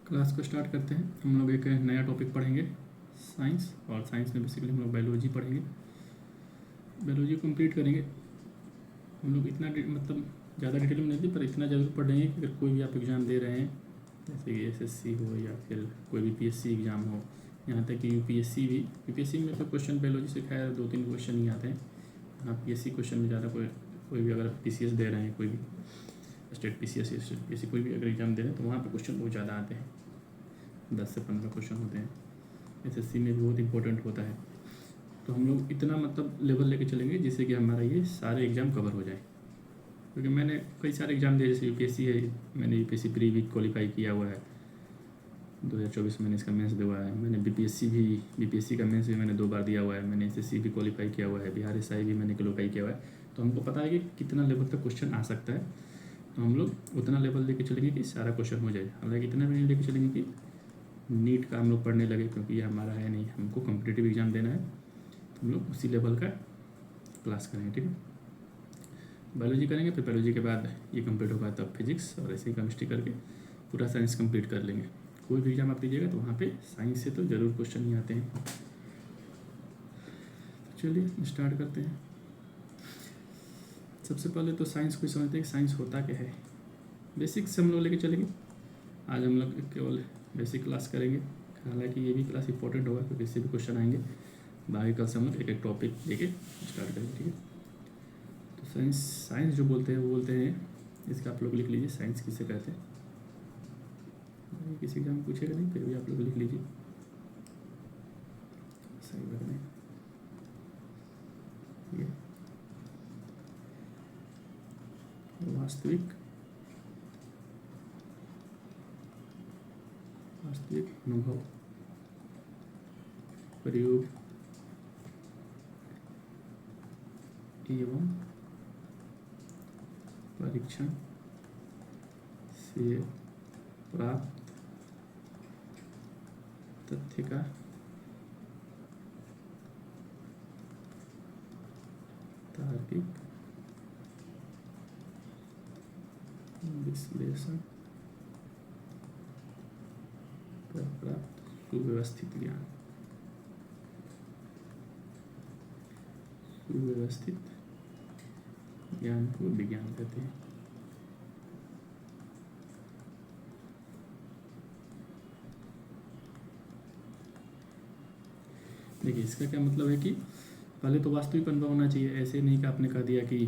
Class को start करते हैं। हम लोग एक नया टॉपिक पढ़ेंगे, साइंस। और साइंस में बेसिकली हम लोग बायोलॉजी पढ़ेंगे। बायोलॉजी कंप्लीट करेंगे हम लोग। इतना मतलब ज़्यादा डिटेल में नहीं थी, पर इतना ज़रूर पढ़ेंगे कि अगर कोई भी आप एग्ज़ाम दे रहे हैं, जैसे कि एसएससी हो या फिर कोई भी पीएससी एग्ज़ाम हो, यहाँ तक कि यूपीएससी भी। यूपीएससी में तो क्वेश्चन बायोलॉजी से खैर 2-3 क्वेश्चन ही आते हैं। हाँ, पीएससी क्वेश्चन में ज़्यादा कोई भी अगर पीसीएस दे रहे हैं, कोई भी स्टेट पीसीएस या स्टेट पीएससी कोई भी अगर एग्ज़ाम दे रहे हैं, तो वहाँ पर क्वेश्चन बहुत ज़्यादा आते हैं। 10 से 15 क्वेश्चन होते हैं। एसएससी में भी बहुत इंपॉर्टेंट होता है। तो हम लोग इतना मतलब लेवल लेके चलेंगे जिससे कि हमारा ये सारे एग्ज़ाम कवर हो जाए। क्योंकि मैंने कई सारे एग्ज़ाम दिए, जैसे यूपीएससी है, मैंने यूपीएससी प्री भी क्वालिफाई किया हुआ है। 2024 में मैंने इसका मेंस दिया हुआ है। मैंने बीपीएससी का मेंस भी मैंने 2 बार दिया हुआ है। मैंने एसएससी भी क्वालिफाई किया हुआ है। बिहार एसआई भी मैंने क्वालिफाई किया हुआ है। तो हमको पता है कि कितना लेवल तक क्वेश्चन आ सकता है। तो हम लोग उतना लेवल लेके चलेंगे कि सारा क्वेश्चन हो जाए। हालांकि इतना भी नहीं लेके चलेंगे कि नीट का हम लोग पढ़ने लगे, क्योंकि ये हमारा है नहीं। हमको कॉम्पिटिटिव एग्ज़ाम देना है, तो हम लोग उसी लेवल का क्लास करेंगे। ठीक है, बायोलॉजी करेंगे, फिर बायोलॉजी के बाद ये कंप्लीट होगा तब फिजिक्स, और ऐसे ही केमिस्ट्री करके पूरा साइंस कंप्लीट कर लेंगे। कोई भी एग्ज़ाम आप दीजिएगा तो वहाँ पे साइंस से तो ज़रूर क्वेश्चन ही आते हैं। चलिए स्टार्ट करते हैं। सबसे पहले तो साइंस को समझते हैं कि साइंस होता क्या है। बेसिक्स से हम लोग लेके चलेंगे। आज हम लोग केवल बेसिक क्लास करेंगे। हालांकि ये भी क्लास इंपॉर्टेंट होगा, क्योंकि इससे भी क्वेश्चन आएंगे। बाकी कल से हम लोग एक एक टॉपिक लेके स्टार्ट करेंगे। ठीक है, तो साइंस जो बोलते हैं वो बोलते हैं, इसका आप लोग लिख लीजिए, साइंस किसे कहते हैं। किसी एग्जाम पूछेगा नहीं, फिर भी आप लोग लिख लीजिए, सही बात नहीं। ये वास्तविक अनुभव, प्रयोग एवं परीक्षण से प्राप्त तथ्य का तार्किक विश्लेषण पर प्राप्त सुव्यवस्थित ज्ञान। सुव्यवस्थित ज्ञान को विज्ञान कहते हैं। देखिए, इसका क्या मतलब है कि पहले तो वास्तविक अनुभव होना चाहिए। ऐसे नहीं कि आपने कह दिया कि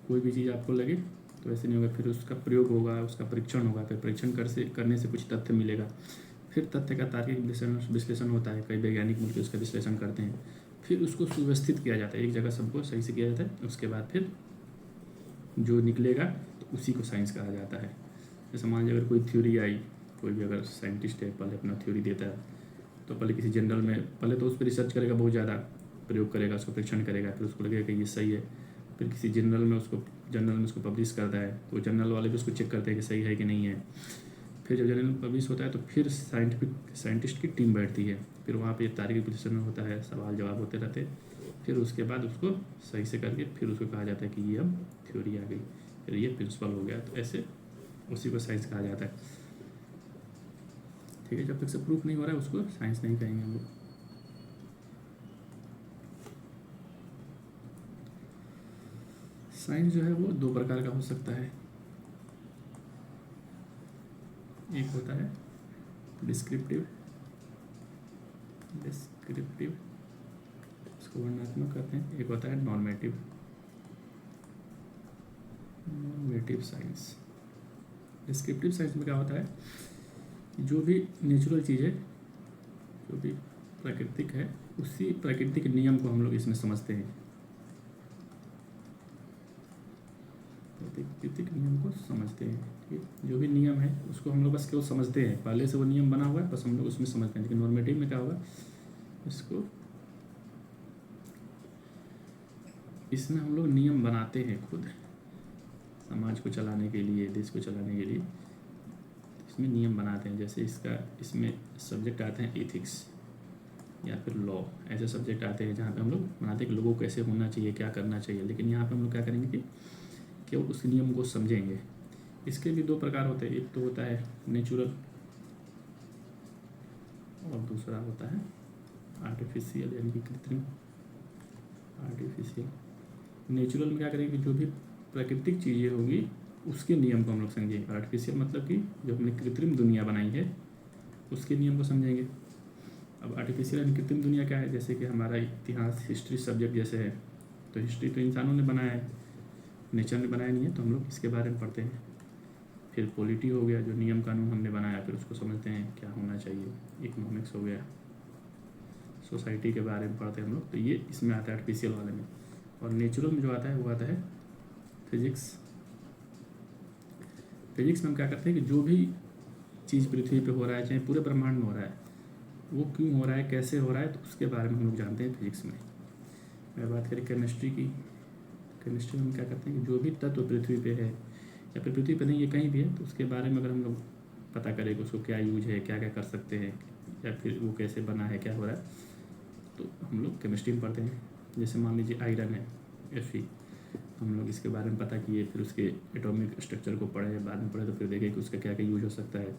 कोई भी चीज़ आपको लगे, तो ऐसे नहीं होगा। फिर उसका प्रयोग होगा, उसका परीक्षण होगा, फिर परीक्षण करने से कुछ तथ्य मिलेगा। फिर तथ्य का तार्किक विश्लेषण होता है। कई वैज्ञानिक मिलकर उसका विश्लेषण करते हैं। फिर उसको सुव्यवस्थित किया जाता है, एक जगह सबको सही से किया जाता है। उसके बाद फिर जो निकलेगा तो उसी को साइंस कहा जाता है। जैसे मान लीजिए अगर कोई थ्योरी आई, कोई भी अगर साइंटिस्ट है, पहले अपना थ्योरी देता है, तो पहले किसी जनरल में पहले तो उस पर रिसर्च करेगा, बहुत ज़्यादा प्रयोग करेगा, उसको परीक्षण करेगा, फिर उसको लगेगा कि ये सही है। फिर किसी जनरल में उसको पब्लिश करता है, तो जनरल वाले भी उसको चेक करते हैं कि सही है कि नहीं है। फिर जब जर्नल पब्लिश होता है तो फिर साइंटिस्ट की टीम बैठती है। फिर वहाँ पे तार्किक विश्लेषण होता है, सवाल जवाब होते रहते हैं। फिर उसके बाद उसको सही से करके फिर उसको कहा जाता है कि ये अब थ्योरी आ गई, फिर ये प्रिंसिपल हो गया। तो ऐसे उसी को साइंस कहा जाता है। ठीक है, जब तक से प्रूफ नहीं हो रहा है उसको साइंस नहीं कहेंगे हम लोग। साइंस जो है वो 2 प्रकार का हो सकता है। एक होता है डिस्क्रिप्टिव, इसको वर्णनात्मक कहते हैं। एक होता है नॉर्मेटिव साइंस। डिस्क्रिप्टिव साइंस में क्या होता है, जो भी नेचुरल चीज़ है, जो भी प्राकृतिक है, उसी प्राकृतिक नियम को हम लोग इसमें समझते हैं। प्राकृतिक नियम को समझते हैं। ठीक है, जो भी नियम है उसको हम लोग बस केवल समझते हैं। पहले से वो नियम बना हुआ है, बस हम लोग उसमें समझते हैं। लेकिन नॉर्मेटिव में क्या होगा, इसमें हम लोग नियम बनाते हैं खुद, समाज को चलाने के लिए, देश को चलाने के लिए। इसमें नियम बनाते हैं। जैसे इसमें सब्जेक्ट आते हैं एथिक्स या फिर लॉ, ऐसे सब्जेक्ट आते हैं जहाँ पे हम लोग बनाते हैं कि लोगों को कैसे होना चाहिए, क्या करना चाहिए। लेकिन यहाँ पे हम लोग क्या करेंगे कि केवल उस नियम को समझेंगे। इसके भी 2 प्रकार होते हैं। एक तो होता है नेचुरल और दूसरा होता है आर्टिफिशियल यानी कि कृत्रिम। आर्टिफिशियल, नेचुरल में क्या करेंगे, जो भी प्राकृतिक चीज़ें होंगी उसके नियम को हम लोग समझेंगे। आर्टिफिशियल मतलब कि जो हमने कृत्रिम दुनिया बनाई है उसके नियम को समझेंगे। अब आर्टिफिशियल यानी कृत्रिम दुनिया क्या है, जैसे कि हमारा इतिहास हिस्ट्री सब्जेक्ट जैसे है, तो हिस्ट्री तो इंसानों ने बनाया है, नेचर ने बनाया नहीं है, तो हम लोग इसके बारे में पढ़ते हैं। फिर पॉलिटी हो गया, जो नियम कानून हमने बनाया फिर उसको समझते हैं क्या होना चाहिए। इकोनॉमिक्स हो गया, सोसाइटी के बारे में पढ़ते हैं हम लोग, तो ये इसमें आता है आर्टिफिशियल वाले में। और नेचुरल में जो आता है वो आता है फिजिक्स। फिजिक्स में हम क्या करते हैं कि जो भी चीज़ पृथ्वी पे हो रहा है, चाहे पूरे ब्रह्मांड में हो रहा है, वो क्यों हो रहा है, कैसे हो रहा है, तो उसके बारे में हम लोग जानते हैं फिजिक्स में। मैं बात करें केमिस्ट्री की, केमिस्ट्री में हम क्या करते हैं कि जो भी तत्व पृथ्वी पे है या फिर पृथ्वी पे नहीं ये कहीं भी है, तो उसके बारे में अगर हम लोग पता करें कि उसको क्या यूज है, क्या क्या कर सकते हैं, या फिर वो कैसे बना है, क्या हो रहा है, तो हम लोग केमिस्ट्री में पढ़ते हैं। जैसे मान लीजिए आयरन है, Fe, हम लोग इसके बारे में पता किए, फिर उसके एटॉमिक स्ट्रक्चर को पढ़े, बाद में पढ़े तो फिर देखे कि उसका क्या क्या यूज हो सकता है।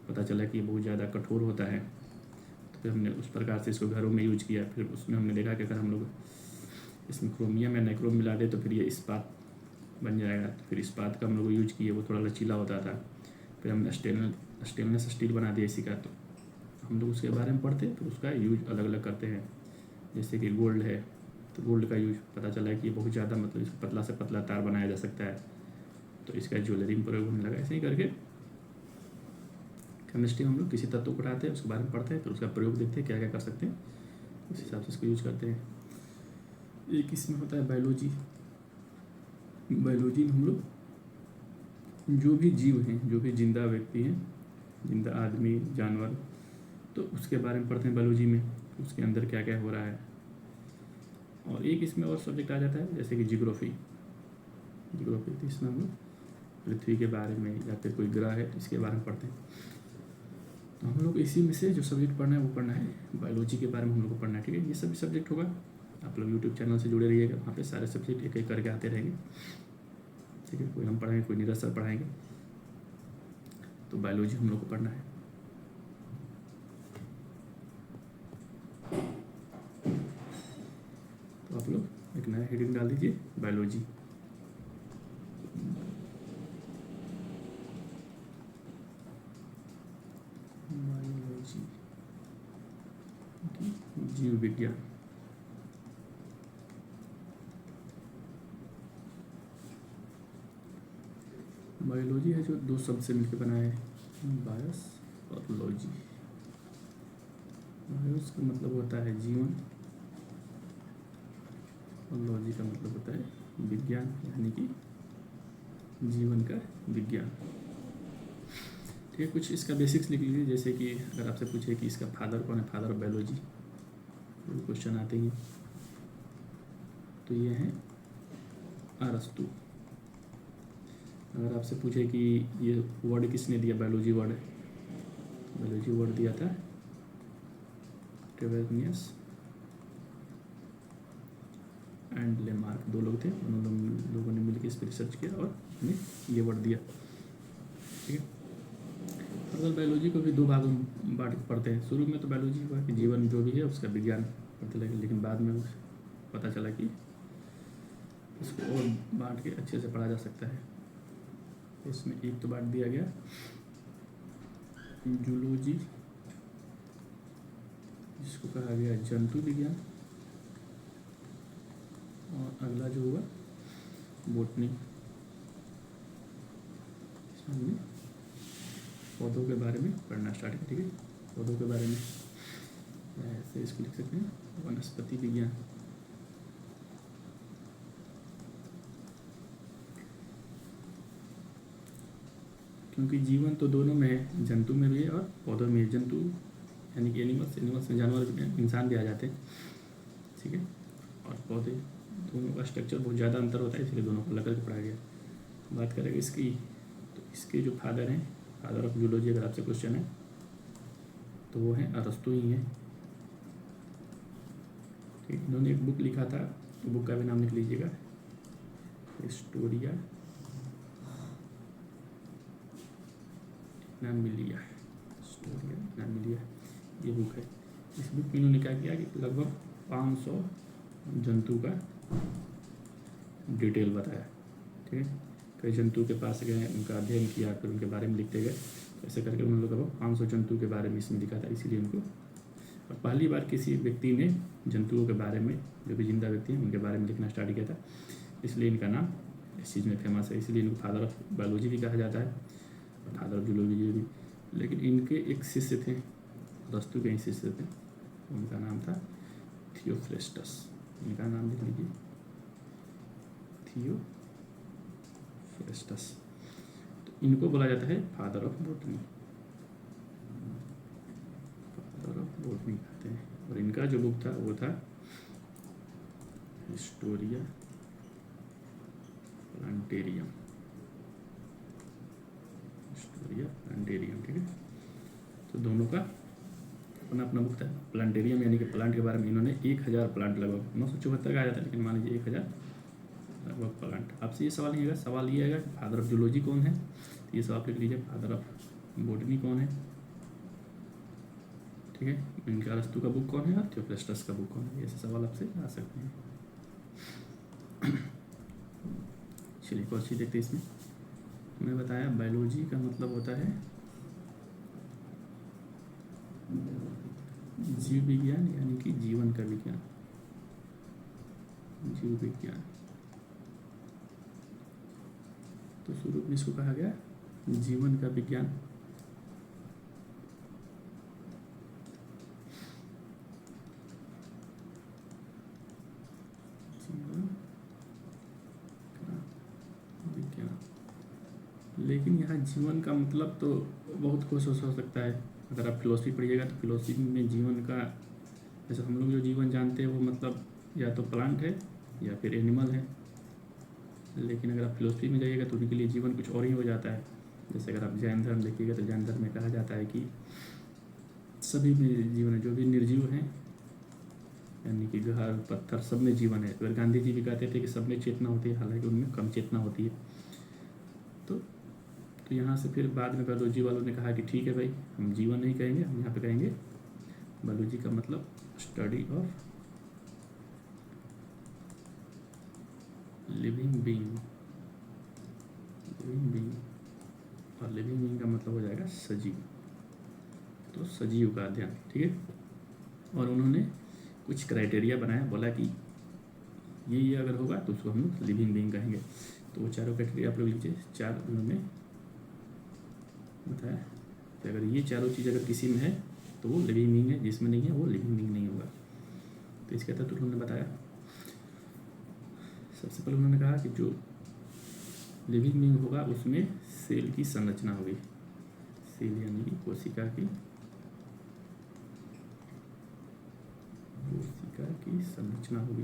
पता चला कि ये बहुत ज़्यादा कठोर होता है, तो फिर हमने उस प्रकार से इसको घरों में यूज किया। फिर उसमें हमने देखा कि अगर हम लोग इसमें क्रोमियम या नाइक्रोम मिला दे तो फिर ये इस्पात बन जाएगा। तो फिर इस्पात का हम लोग यूज किए, वो थोड़ा लचीला होता था। फिर हमने स्टेनलेस स्टील बना दिया इसी का, तो हम लोग उसके बारे में पढ़ते हैं, फिर उसका यूज अलग अलग करते हैं। जैसे कि गोल्ड है, तो गोल्ड का यूज पता चला है कि बहुत ज़्यादा मतलब इसको पतला से पतला तार बनाया जा सकता है, तो इसका ज्वेलरी में प्रयोग होने लगा। ऐसे ही करके केमिस्ट्री में हम लोग किसी तत्व को उठाते हैं, उसके बारे में पढ़ते हैं, फिर उसका प्रयोग देखते हैं क्या क्या कर सकते हैं, उस हिसाब से इसको यूज करते हैं। एक इसमें होता है बायोलॉजी। बायोलॉजी में हम लोग जो भी जीव हैं, जो भी जिंदा व्यक्ति हैं, जिंदा आदमी, जानवर, तो उसके बारे में पढ़ते हैं बायोलॉजी में, उसके अंदर क्या क्या हो रहा है। और एक इसमें और सब्जेक्ट आ जाता है जैसे कि जियोग्राफी। जियोग्राफी तो इसमें हम लोग पृथ्वी के बारे में या फिर कोई ग्रह है तो इसके बारे में पढ़ते हैं। तो हम लोग इसी में से जो सब्जेक्ट पढ़ना है वो पढ़ना है, बायोलॉजी के बारे में हम लोग को पढ़ना है, ठीक है। ये सभी सब्जेक्ट होगा, आप लोग यूट्यूब चैनल से जुड़े रहिएगा, वहाँ पे सारे सब्जेक्ट एक एक करके आते रहेंगे, ठीक है। कोई हम पढ़ाएंगे, कोई नीरज सर पढ़ाएंगे, तो बायोलॉजी हम लोग को पढ़ना है। तो आप लोग एक नया हेडिंग डाल दीजिए, बायोलॉजी। बायोलॉजी, जीव विज्ञान। बायोलॉजी है जो दो शब्द से मिलकर बना है, बायोस और लॉजी। बायोस का मतलब होता है जीवन और लॉजी का मतलब होता है विज्ञान, यानी कि जीवन का विज्ञान, ठीक है। कुछ इसका बेसिक्स लिख लीजिए, जैसे कि अगर आपसे पूछे कि इसका फादर कौन है, फादर ऑफ बायोलॉजी, तो क्वेश्चन आते ही, तो ये है अरस्तु। अगर आपसे पूछे कि ये वर्ड किसने दिया, बायोलॉजी वर्ड, बायोलॉजी वर्ड दिया था ट्रेवेनियस एंड लेमार्क, दो लोग थे, उन्होंने लोगों ने मिलकर इस पर रिसर्च किया और उन्हें ये वर्ड दिया, ठीक है। अगर बायोलॉजी को भी दो भागों में बांट पढ़ते हैं। शुरू में तो बायोलॉजी हुआ कि जीवन जो भी है उसका विज्ञान पढ़ते लगे, लेकिन बाद में पता चला कि इसको और बांट के अच्छे से पढ़ा जा सकता है। इसमें एक तो बांट दिया गया जूलॉजी, जिसको कहा गया जंतु विज्ञान, और अगला जो हुआ बोटनी, हमने पौधों के बारे में पढ़ना स्टार्ट किया, ठीक है। पौधों के बारे में ऐसे इसको लिख सकते हैं वनस्पति विज्ञान। क्योंकि जीवन तो दोनों में है, जंतु में भी है और पौधों में है। जंतु यानी कि एनिमल्स, एनिमल्स में जानवर, इंसान भी आ जाते हैं, ठीक है। और पौधे, दोनों का स्ट्रक्चर बहुत ज़्यादा अंतर होता है, इसलिए दोनों को अलग करके पढ़ाया गया। बात करेंगे इसकी, तो इसके जो फादर हैं, फादर ऑफ जूलॉजी अगर आपसे क्वेश्चन है तो वो हैं अरस्तु ही हैं, ठीक। इन्होंने एक बुक लिखा था, बुक का भी नाम लिख लीजिएगा, हिस्टोरिया नामिलिया, हिस्टोरिया नामिलिया। ये बुक है। इस बुक में इन्होंने क्या किया कि लगभग 500 जंतु का डिटेल बताया। ठीक है, कई जंतु के पास गए, उनका अध्ययन किया, फिर उनके बारे में लिखते गए। तो ऐसे करके उन्होंने लगभग 500 जंतु के बारे में इसमें लिखा था, इसीलिए उनको। और पहली बार किसी व्यक्ति ने जंतुओं के बारे में, जो भी जिंदा व्यक्ति हैं उनके बारे में लिखना स्टार्ट किया था, इसलिए इनका नाम इस चीज़ में फेमस है। इसलिए इनको फादर ऑफ बायोलॉजी भी कहा जाता है और फादर ऑफ जूलॉजी भी। लेकिन इनके एक शिष्य थे, अरस्तु के ही शिष्य थे, उनका नाम था थियोफ्रेस्टस। इनका नाम लिख लीजिए, थियोफ्रेस्टस। तो इनको बोला जाता है father of botany, father of botany कहते हैं। और इनका जो बुक था वो था हिस्टोरिया प्लांटेरियम, हिस्टोरिया प्लांटेरियम। ठीक है, तो दोनों का अपना अपना बुक था। प्लांटेरियम यानी कि प्लांट के बारे में इन्होंने 1000 प्लांट, लगभग 974 का आया था, लेकिन मान लीजिए 1000 लगभग प्लांट। आपसे ये सवाल नहीं आएगा, सवाल ये आएगा फादर ऑफ जूलॉजी कौन है, तो ये सवाल लिख लीजिए, फादर ऑफ बॉटनी कौन है। ठीक है, इनका अरस्तु का बुक कौन है और थियोफ्रेस्टस का बुक कौन है, ऐसे सवाल आपसे आ सकते हैं। चलिए एक और चीज़ देखते हैं इसमें। मैंने बताया बायोलॉजी का मतलब होता है जीव विज्ञान, यानी कि जीवन का विज्ञान, जीव विज्ञान। तो शुरू में इसको कहा गया जीवन का विज्ञान। जीवन का विज्ञान, लेकिन यहाँ जीवन का मतलब तो बहुत कुछ हो सकता है। अगर आप फिलोसफी पढ़िएगा तो फिलोसफी में जीवन का, जैसे हम लोग जो जीवन जानते हैं वो मतलब या तो प्लांट है या फिर एनिमल है। लेकिन अगर आप फिलोसफी में जाइएगा तो उनके लिए जीवन कुछ और ही हो जाता है। जैसे अगर आप जैन धर्म देखिएगा तो जैन धर्म में कहा जाता है कि सभी में जीवन है, जो भी निर्जीव हैं, यानी कि घर पत्थर सब में जीवन है। अगर गांधी जी भी कहते थे कि सब में चेतना होती है, हालांकि उनमें कम चेतना होती है। तो यहाँ से फिर बाद में बायोलॉजी वालों ने कहा कि ठीक है भाई, हम जीवन नहीं कहेंगे, हम यहाँ पे कहेंगे बायोलॉजी का मतलब study of living being, living being. और लिविंग बीइंग का मतलब हो जाएगा सजीव, तो सजीव का अध्ययन। ठीक है, और उन्होंने कुछ क्राइटेरिया बनाया, बोला कि ये अगर होगा तो उसको हम लोग लिविंग बीइंग कहेंगे। तो वो चारों क्राइटेरिया आप लोग लीजिए, 4 उन्होंने बताया कि अगर ये चारों चीज़ अगर किसी में है तो वो लिविंग बीइंग है, जिसमें नहीं है वो लिविंग बीइंग नहीं होगा। तो इसके तहत उन्होंने बताया, सबसे पहले उन्होंने कहा कि जो लिविंग बीइंग होगा उसमें सेल की संरचना होगी। सेल यानी कि कोशिका की संरचना होगी।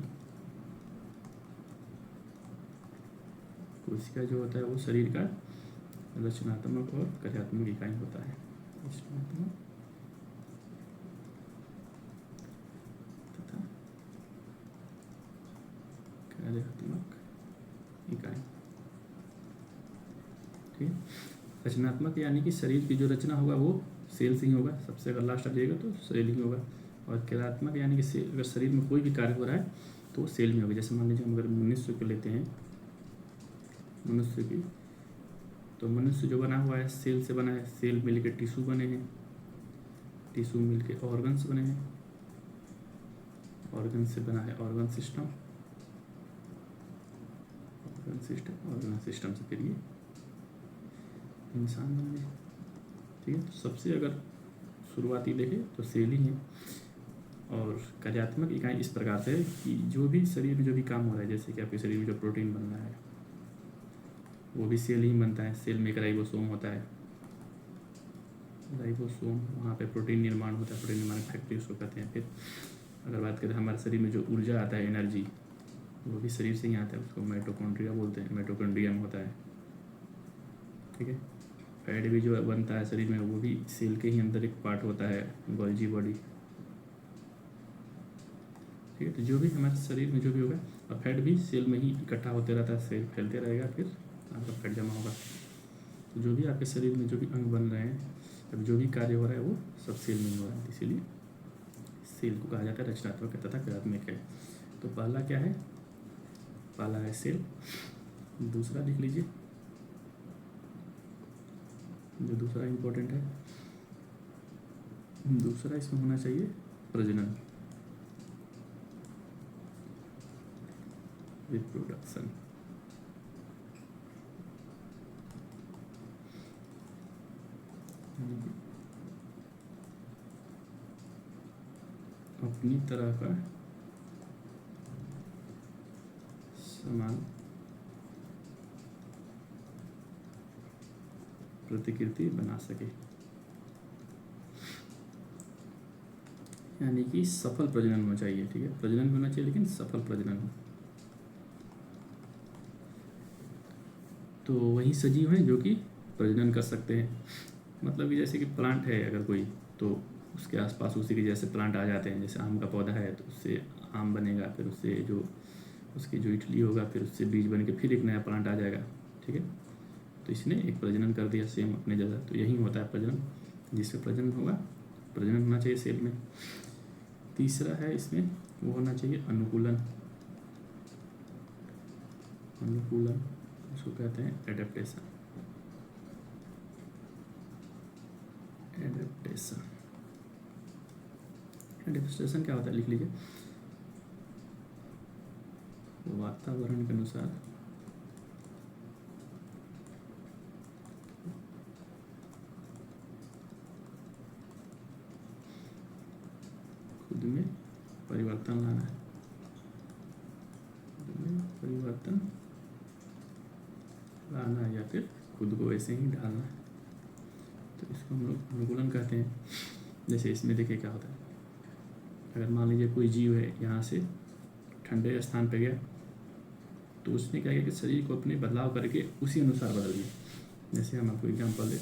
कोशिका जो होता है वो शरीर का रचनात्मक और कार्यात्मक इकाई होता है। रचनात्मक तथा कार्यात्मक इकाई। ठीक है, रचनात्मक यानी कि शरीर की जो रचना होगा वो सेल से ही होगा। सबसे अगर लास्ट आ जाएगा तो सेल ही होगा। और कार्यात्मक यानी कि अगर शरीर में कोई भी कार्य हो रहा है तो वो सेल में होगा। जैसे मान लीजिए हम अगर मनुष्य को लेते हैं, मनुष्य की, तो मनुष्य जो बना हुआ है सेल से बना है। सेल मिल के टिश्यू बने हैं, टिश्यू मिल के ऑर्गन्स बने हैं, ऑर्गन से बना है ऑर्गन सिस्टम, ऑर्गन सिस्टम से फिर ये इंसान बन गए। ठीक है, तो सबसे अगर शुरुआती देखें तो सेल ही है। और कार्यात्मक इकाई इस प्रकार से है कि जो भी शरीर में जो भी काम हो रहा है, जैसे कि आपके शरीर में जो प्रोटीन बन रहा है वो भी सेल ही बनता है। सेल में एक राइबोसोम होता है, राइबोसोम, वहाँ पे प्रोटीन निर्माण होता है, प्रोटीन निर्माण फैक्ट्री उसको कहते हैं। फिर अगर बात करें हमारे शरीर में जो ऊर्जा आता है, एनर्जी, वो भी शरीर से ही आता है, उसको माइटोकॉन्ड्रिया बोलते हैं, माइटोकॉन्ड्रिया में होता है। ठीक है, फैट भी जो बनता है शरीर में वो भी सेल के ही अंदर एक पार्ट होता है, गोल्जी बॉडी। ठीक है, तो जो भी हमारे शरीर में जो भी होगा, और फैट भी सेल में ही इकट्ठा होते रहता है, सेल फैलते रहेगा, फिर आपका फैट जमा होगा। तो जो भी आपके शरीर में जो भी अंग बन रहे हैं, अब जो भी कार्य हो रहा है वो सब सेल में हो रहा है, इसीलिए सेल को कहा जाता है रचनात्मक तथा क्रियात्मक है। तो पहला क्या है, पहला है सेल। दूसरा लिख लीजिए, जो दूसरा इम्पोर्टेंट है, दूसरा इसमें होना चाहिए प्रजनन, रिप्रोडक्शन। अपनी तरह का समान प्रतिकृति बना सके, यानी कि सफल प्रजनन होना चाहिए। ठीक है, प्रजनन होना चाहिए लेकिन सफल प्रजनन हो। तो वही सजीव हैं जो कि प्रजनन कर सकते हैं, मतलब कि जैसे कि प्लांट है अगर कोई, तो उसके आसपास उसी के जैसे प्लांट आ जाते हैं। जैसे आम का पौधा है तो उससे आम बनेगा, फिर उससे जो उसकी जो इटली होगा फिर उससे बीज बन के फिर एक नया प्लांट आ जाएगा। ठीक है, तो इसने एक प्रजनन कर दिया सेम अपने जगह। तो यही होता है प्रजनन, जिससे प्रजनन होगा, प्रजनन होना चाहिए सेल में। तीसरा है इसमें वो होना चाहिए अनुकूलन। अनुकूलन उसको कहते हैं एडेप्टेशन। एडेप्टेशन, एडेप्टेशन क्या होता है लिख लीजिए, वातावरण के अनुसार खुद में परिवर्तन लाना है, खुद में परिवर्तन लाना है या फिर खुद को ऐसे ही डालना है। तो इसको हम लोग अनुकूलन कहते हैं। जैसे इसमें देखिए क्या होता है, अगर मान लीजिए कोई जीव है यहाँ से ठंडे स्थान पे गया, तो उसने क्या किया कि शरीर को अपने बदलाव करके उसी अनुसार बदल दिया। जैसे हम आपको एग्जांपल दें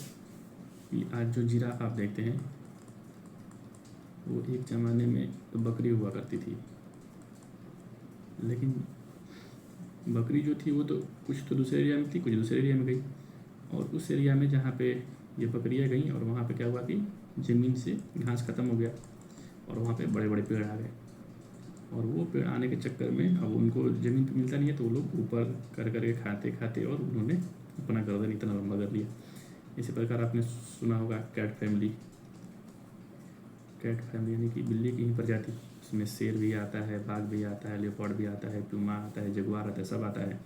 कि आज जो जिराफ आप देखते हैं वो एक ज़माने में तो बकरी हुआ करती थी, लेकिन बकरी जो थी वो तो कुछ तो दूसरे एरिया में थी, कुछ दूसरे एरिया में गई, और उस एरिया में जहाँ पे ये बकरियाँ गई और वहाँ पे क्या हुआ कि ज़मीन से घास ख़त्म हो गया और वहाँ पे बड़े बड़े पेड़ आ गए, और वो पेड़ आने के चक्कर में अब उनको ज़मीन पे मिलता नहीं है, तो वो लोग ऊपर कर करके खाते खाते और उन्होंने अपना गर्दन इतना लंबा कर लिया। इसी प्रकार आपने सुना होगा कैट फैमिली। कैट फैमिली यानी कि बिल्ली की ही प्रजाति, उसमें शेर भी आता है, बाघ भी आता है, लेपर्ड भी आता है, प्यूमा आता है, जगुआर आता है, सब आता है।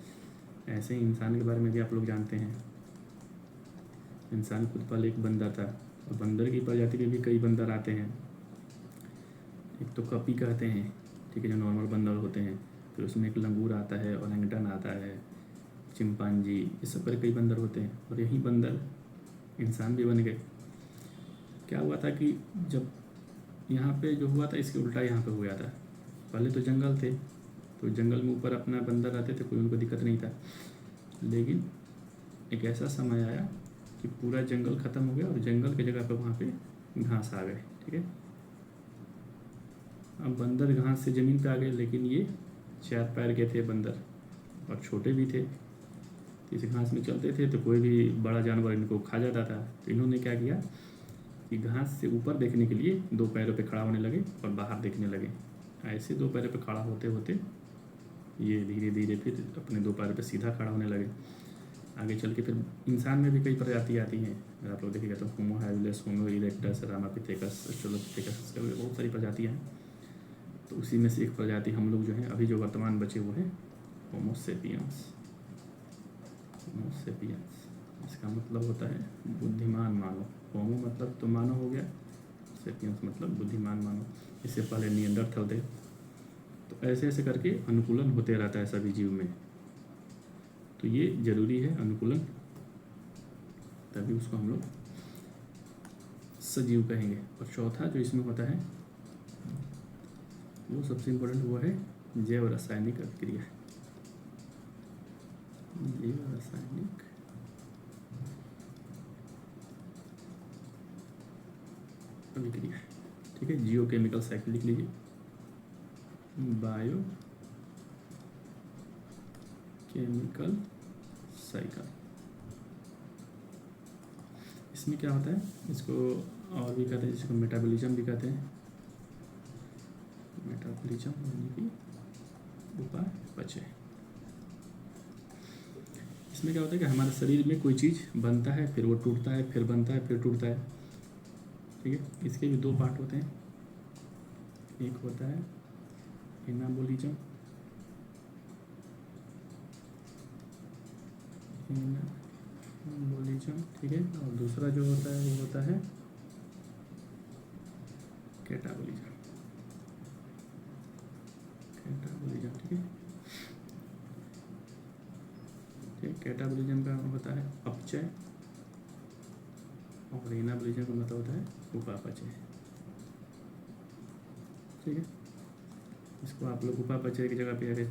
ऐसे ही इंसान के बारे में भी आप लोग जानते हैं। इंसान खुद पहले एक बंदर था, और बंदर की प्रजाति के भी कई बंदर आते हैं। एक तो कपी कहते हैं, ठीक है, जो नॉर्मल बंदर होते हैं। फिर उसमें एक लंगूर आता है, ओरंगटन आता है, चिंपांजी, ये सब पर कई बंदर होते हैं। और यही बंदर इंसान भी बन गए। क्या हुआ था कि जब यहाँ पे जो हुआ था इसके उल्टा यहाँ पे हो गया था। पहले तो जंगल थे, तो जंगल में ऊपर अपना बंदर रहते थे, कोई उनको दिक्कत नहीं था। लेकिन एक ऐसा समय आया कि पूरा जंगल ख़त्म हो गया और जंगल की जगह पर वहाँ पे घास आ गए। ठीक है, अब बंदर घास से ज़मीन पे आ गए, लेकिन ये 4 पैर के थे बंदर और छोटे भी थे। तो इस घास में चलते थे तो कोई भी बड़ा जानवर इनको खा जाता था। तो इन्होंने क्या किया कि घास से ऊपर देखने के लिए 2 पैरों पे खड़ा होने लगे और बाहर देखने लगे। ऐसे 2 पैरों पे खड़ा होते होते ये धीरे धीरे फिर अपने 2 पैरों पे सीधा खड़ा होने लगे। आगे चल के फिर इंसान में भी कई प्रजाति आती हैं। अगर आप लोग देखिएगा तो होमो हैबिलिस, होमो इरेक्टस, रामापिथेकस, ऑस्ट्रेलोपिथेकस, बहुत सारी प्रजातियाँ हैं। तो उसी में से एक प्रजाति हम लोग जो हैं अभी जो वर्तमान बचे हुए हैं, होमो सेपियंस। होमो सेपियंस इसका मतलब होता है बुद्धिमान मानव। होमो मतलब तो मानव हो गया, सेपियंस मतलब बुद्धिमान मानव। इससे पहले निएंडरथल थे। तो ऐसे ऐसे करके अनुकूलन होते रहता है सभी जीव में। तो ये जरूरी है अनुकूलन, तभी उसको हम लोग सजीव कहेंगे। और चौथा जो इसमें होता है वो सबसे इम्पोर्टेंट, वो है जैव रासायनिक अभिक्रिया। जैव रासायनिक अभिक्रिया, ठीक है। जियोकेमिकल साइकिल लिख लीजिए, बायो केमिकल साइकिल। इसमें क्या होता है, इसको और भी कहते हैं, जिसको मेटाबॉलिज्म भी कहते हैं। मेटाबॉलिज्म यानी कि उपापचय। इसमें क्या होता है कि हमारे शरीर में कोई चीज़ बनता है, फिर वो टूटता है, फिर बनता है, फिर टूटता है, ठीक है। इसके भी दो पार्ट होते हैं, एक होता है एनाबॉलिज्म, एनाबॉलिज्म, ठीक है, और दूसरा जो होता है वो होता है कैटाबॉलिज्म, कैटाबॉलिज्म, ठीक है। ठीक, कैटाबॉलिज्म का होता है अपचय और एनाबॉलिज्म का मतलब होता है उपापचय, ठीक है। इसको आप लोग उपापचय की जगह पे अगर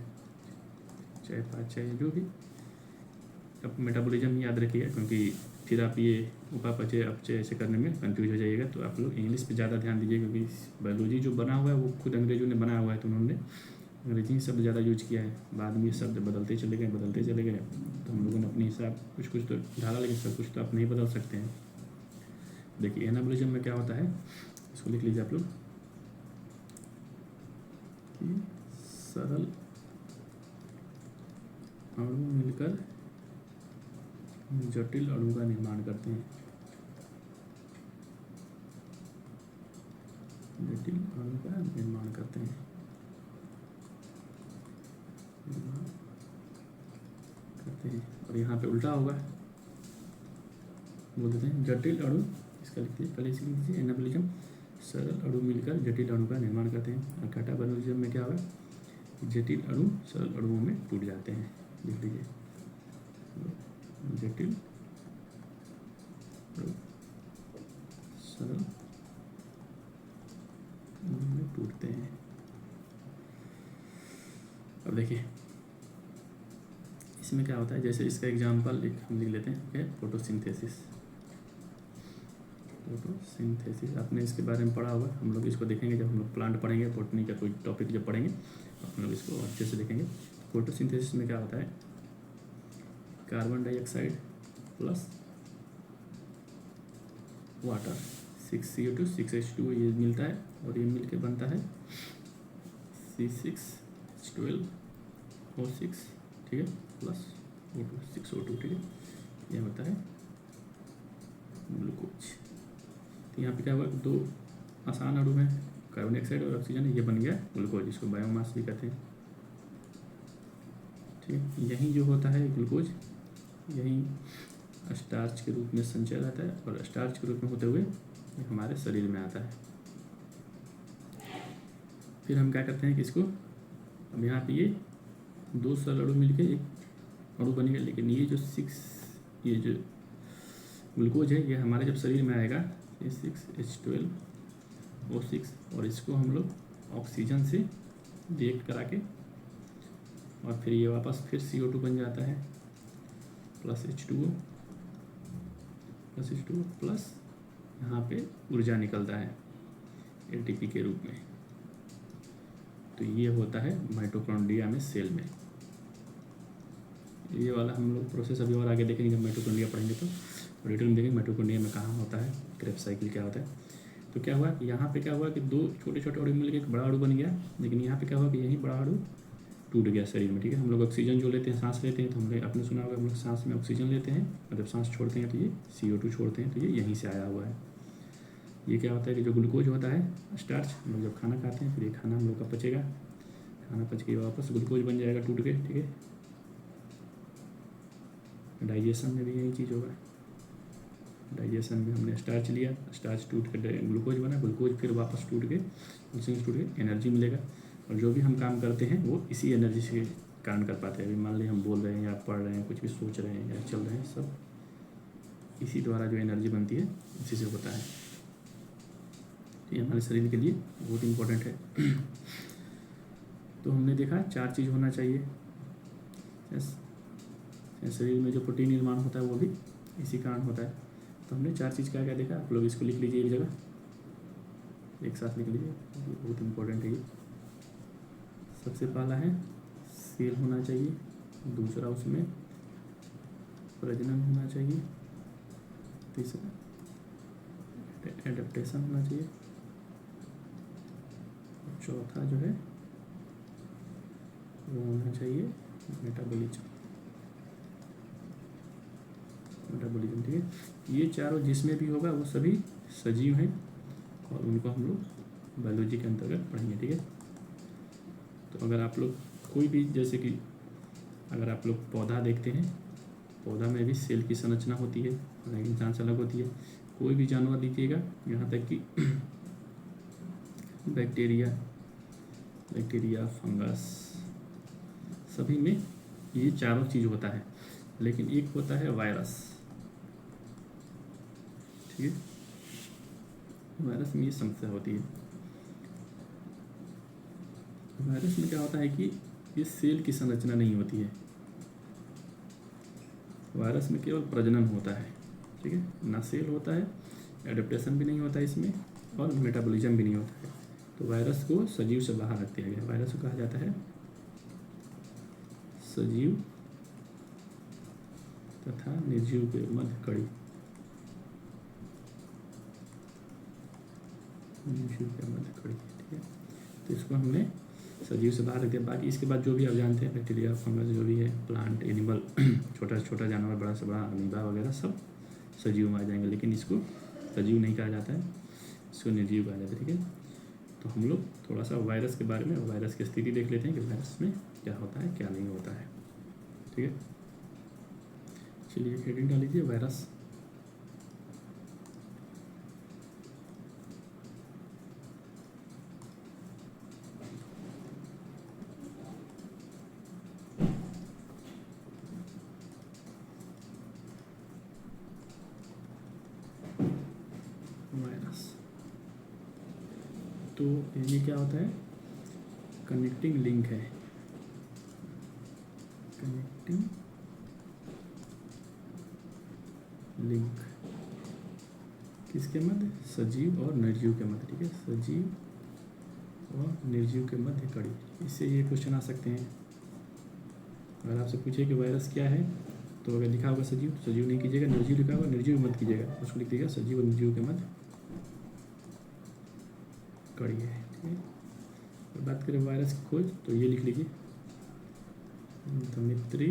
चयापचय जो भी, अब मेटाबॉलिज्म याद रखिएगा, क्योंकि फिर आप ये उपापचय अपचय ऐसे करने में कंफ्यूज हो जाइएगा। तो आप लोग इंग्लिश पे ज़्यादा ध्यान दीजिए, क्योंकि बायोलॉजी जो बना हुआ है वो खुद अंग्रेजों ने बनाया हुआ है, तो उन्होंने अंग्रेजी शब्द ज़्यादा यूज किया है। बाद में ये शब्द बदलते चले गए, तो हम लोगों ने अपने हिसाब कुछ कुछ तो ढाला, लेकिन सब कुछ तो आप नहीं बदल सकते हैं। देखिए एनाबॉलिज्म में क्या होता है, इसको लिख लीजिए आप लोग कि सरल अणु मिलकर जटिल अणु का निर्माण करते हैं, जटिल अणु का निर्माण करते हैं, और यहाँ पे उल्टा होगा, बोल देते हैं जटिल अणु, इसका लिखते हैं, पहले इसे लिख दीजिए एनाबॉलिज्म, सरल अणु मिलकर जटिल अणु का निर्माण करते हैं। और कैटाबॉलिज्म में क्या होगा, जटिल अणु सरल अणुओं में टूट जाते हैं, लिख लीजिए जटिल अणु सरल अणु में टूटते हैं। अब देखिए इसमें क्या होता है, जैसे इसका एग्जाम्पल एक हम लिख लेते हैं, क्या है, फोटोसिंथेसिस। फोटोसिंथेसिस आपने इसके बारे में पढ़ा होगा, हम लोग इसको देखेंगे जब हम लोग प्लांट पढ़ेंगे, बॉटनी का कोई टॉपिक जब पढ़ेंगे तो हम लोग इसको अच्छे से देखेंगे। फोटोसिंथेसिस में क्या होता है, carbon dioxide plus water 6CO2 6H2 ये मिलता है, और ये मिलके बनता है C6H12O6, ठीक है, प्लस O2 6O2, ठीक है, ये होता है ग्लूकोज। तो यहाँ पे क्या हुआ, दो आसान अणु हैं, कार्बन डाइऑक्साइड और ऑक्सीजन, ये बन गया ग्लूकोज, इसको बायोमास भी कहते हैं, ठीक है। यही जो होता है ग्लूकोज, यही स्टार्च के रूप में संचय रहता है, और स्टार्च के रूप में होते हुए ये हमारे शरीर में आता है। फिर हम क्या करते हैं कि इसको, अब यहाँ पे ये दो सरल अणु मिलके एक अणु बनेगा, लेकिन ये जो ग्लूकोज है ये हमारे जब शरीर में आएगा ये 6H12O6, और इसको हम लोग ऑक्सीजन से रिएक्ट करा के, और फिर ये वापस फिर CO2 बन जाता है प्लस H2O प्लस यहाँ पे ऊर्जा निकलता है ATP के रूप में। तो ये होता है माइटोकॉन्ड्रिया में, सेल में। ये वाला हम लोग प्रोसेस अभी और आगे देखेंगे, जब माइटोकॉन्ड्रिया पढ़ेंगे तो डिटेल में देखेंगे माइटोकॉन्ड्रिया में कहाँ होता है, क्रेब्स साइकिल क्या होता है। तो क्या हुआ कि यहाँ पे क्या हुआ कि दो छोटे छोटे अणु मिलकर एक बड़ा अणु बन गया, लेकिन यहाँ पे क्या हुआ कि यही बड़ा अणु टूट गया शरीर में, ठीक है। हम लोग ऑक्सीजन जो लेते हैं, सांस लेते हैं, तो हमने अपने सुना होगा हम लोग सांस में ऑक्सीजन लेते हैं, और जब सांस छोड़ते हैं तो ये CO2 छोड़ते हैं, तो ये यहीं से आया हुआ है। ये क्या होता है कि जो ग्लूकोज होता है स्टार्च, हम लोग जब खाना खाते हैं फिर ये खाना हम लोग का पचेगा, खाना पच के वापस ग्लूकोज बन जाएगा टूट के, ठीक है। डाइजेशन में भी यही चीज़ होगा, डाइजेशन में हमने स्टार्च लिया, स्टार्च टूट के ग्लूकोज बना, ग्लूकोज फिर वापस टूट के, उसी में टूट के एनर्जी मिलेगा, और जो भी हम काम करते हैं वो इसी एनर्जी से कारण कर पाते हैं। अभी मान लीजिए हम बोल रहे हैं या पढ़ रहे हैं, कुछ भी सोच रहे हैं या चल रहे हैं, सब इसी द्वारा जो एनर्जी बनती है इसी से होता है। ये हमारे शरीर के लिए बहुत इम्पोर्टेंट है। तो हमने देखा 4 चीज़ होना चाहिए, शरीर में जो प्रोटीन निर्माण होता है वो भी इसी कारण होता है। तो हमने 4 चीज़ क्या क्या देखा, आप लोग इसको लिख लीजिए एक जगह, एक साथ लिख लीजिए, ये बहुत इम्पोर्टेंट है। ये सबसे पहला है सेल होना चाहिए, दूसरा उसमें प्रजनन होना चाहिए, तीसरा एडेप्टेशन होना चाहिए, चौथा जो है वो होना चाहिए मेटाबॉलिज्म। मेटाबॉलिज्म, ठीक है। ये चारों जिसमें भी होगा वो सभी सजीव हैं और उनको हम लोग बायोलॉजी के अंतर्गत पढ़ेंगे, ठीक है। तो अगर आप लोग कोई भी, जैसे कि अगर आप लोग पौधा देखते हैं, पौधा में भी सेल की संरचना होती है और इंसान से अलग होती है। कोई भी जानवर लीजिएगा, यहाँ तक कि बैक्टीरिया, फंगस, सभी में ये चारों चीज़ होता है। लेकिन एक होता है वायरस, ठीक है। वायरस में ये समस्या होती है। वायरस में क्या होता है कि ये सेल की संरचना नहीं होती है। वायरस में केवल प्रजनन होता है, ठीक है, ना सेल होता है, एडेप्टेशन भी नहीं होता है इसमें, और मेटाबॉलिज्म भी नहीं होता है। तो वायरस को सजीव से बाहर रख दिया गया। वायरस को कहा जाता है सजीव तथा निर्जीव के मध्य कड़ी। निर्जीव के मध्य कड़ी, ठीक है। तो इसको हमने सजीव से बाहर रख दिया। बाकी इसके बाद जो भी आप जानते हैं, बैक्टीरिया, फंगस, जो भी है, प्लांट, एनिमल, छोटा से छोटा जानवर, बड़ा से बड़ा अमीबा वगैरह सब सजीव में आ जाएंगे। लेकिन इसको सजीव नहीं कहा जाता है, इसको निर्जीव कहा जाता है, ठीक है। तो हम लोग थोड़ा सा वायरस के बारे में, वायरस की स्थिति देख लेते हैं कि वायरस में क्या होता है, क्या नहीं होता है, ठीक है। चलिए हेडिंग डाल लीजिए, वायरस। वायरस तो ये क्या होता है, कनेक्टिंग लिंक है, कनेक्टिंग लिंक किसके मध्य, सजीव और निर्जीव के मध्य, ठीक है। सजीव और निर्जीव के मध्य कड़ी। इससे ये क्वेश्चन आ सकते हैं, अगर आपसे पूछे कि वायरस क्या है, तो अगर लिखा होगा सजीव तो सजीव नहीं कीजिएगा, निर्जीव लिखा होगा निर्जीव मत कीजिएगा, उसको लिख दीजिएगा सजीव और निर्जीव के मध्य कड़ी है, ठीक है। और बात करें वायरस की खोज, तो ये लिख लीजिए, दमित्री